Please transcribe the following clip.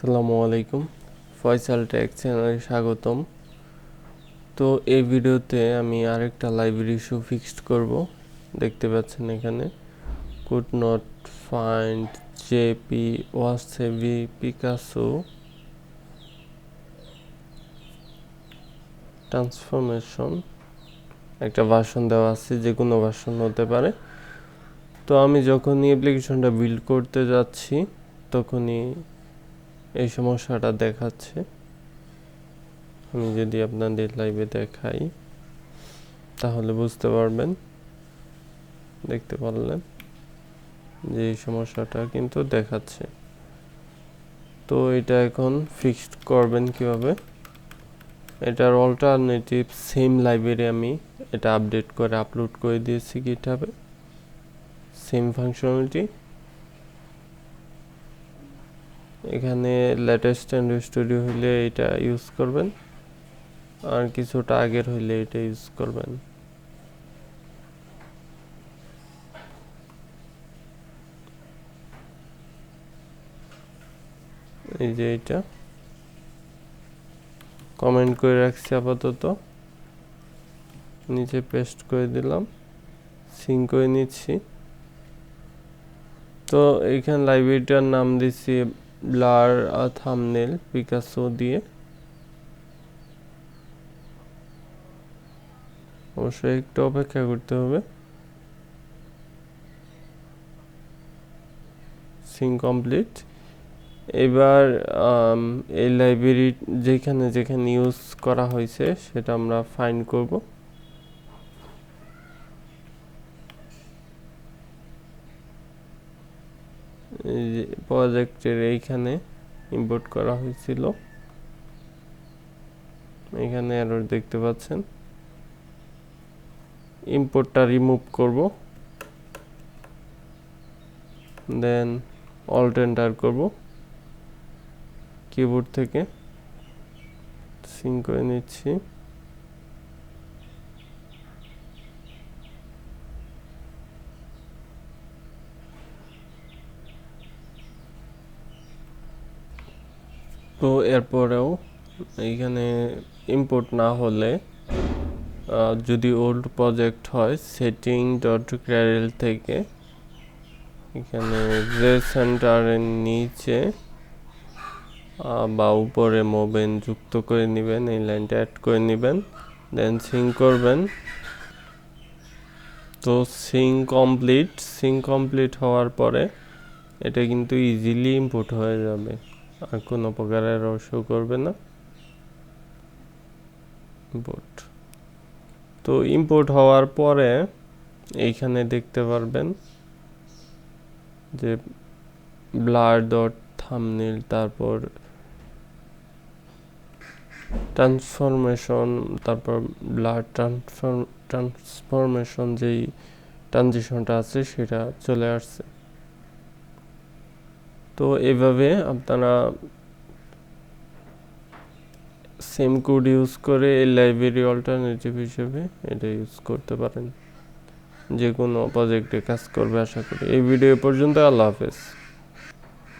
আসসালামু আলাইকুম, ফয়সাল টেক চ্যানেলে স্বাগতম। তো এই ভিডিওতে আমি আরেকটা লাইব্রেরি ইস্যু ফিক্সড করব। দেখতে পাচ্ছেন এখানে কুড নট ফাইন্ড জেপি ওয়াসেভি পিকাসো ট্রান্সফরমেশন একটা ভার্সন দেওয়া আছে, যে কোনো ভার্সন হতে পারে। তো আমি যখনই অ্যাপ্লিকেশনটা বিল্ড করতে যাচ্ছি তখনই এই সমস্যাটা দেখাচ্ছে। আমি যদি আপনাদের লাইভে দেখাই তাহলে বুঝতে পারবেন। দেখতে পারলেন যে এই সমস্যাটা কিন্তু দেখাচ্ছে। তো এটা এখন ফিক্সড করবেন কিভাবে? এটার অল্টারনেটিভ সেম লাইব্রেরি আমি এটা আপডেট করে আপলোড করে দিয়েছি গিটহাবে, সেম ফাংশনালিটি। এখানে লেটেস্ট অ্যান্ড্রয়েড স্টুডিও হইলে এটা ইউজ করবেন, আর কিছুটা আগের হইলে এটা ইউজ করবেন। এই যে এটা কমেন্ট করে রাখছি, আপাতত নিচে পেস্ট করে দিলাম, সিঙ্ক করে নিচ্ছি। তো এইখানে লাইব্রেরিটার নাম দিচ্ছি ব্লার থাম্বনেল পিকাসো দিয়ে। অবশ্যই একটু অপেক্ষা করতে হবে। Sync complete. এবার এই লাইব্রেরি যেখানে যেখানে ইউজ করা হয়েছে সেটা আমরা ফাইন্ড করব। এই যে প্রজেক্টের এইখানে ইম্পোর্ট করা হয়েছিল, এখানে এরর দেখতে পাচ্ছেন। ইম্পোর্টটা রিমুভ করব, দেন অল্ট এন্টার করব কিবোর্ড থেকে, সিঙ্ক করে নিচ্ছি। তো এরপরেও এইখানে ইম্পোর্ট না হলে, যদি ওল্ড প্রজেক্ট হয় setting.gradle থেকে এখানে গ্রে সেন্টারের নিচে বা উপরে মোবেন যুক্ত করে নেবেন, এই লাইনটা অ্যাড করে নেবেন, দেন সিঙ্ক করবেন। তো সিঙ্ক কমপ্লিট হওয়ার পরে এটা কিন্তু ইজিলি ইম্পোর্ট হয়ে যাবে, আর কোনো প্রকার এরর শো করবে না। ইম্পোর্ট তো ইম্পোর্ট হওয়ার পরে এইখানে দেখতে পারবেন যে ব্লার ডট থাম্বনেল, তারপর ট্রান্সফরমেশন, তারপর ব্লার ট্রান্সফরমেশন যেই ট্রানজিশনটা আছে সেটা চলে আসছে। তো এভাবে আপনারা সেম কোড ইউজ করে এই লাইব্রেরি অল্টারনেটিভ হিসেবে এটা ইউজ করতে পারেন, যে কোনো প্রজেক্টে কাজ করবে আশা করি। এই ভিডিও পর্যন্ত, আল্লাহ হাফেজ।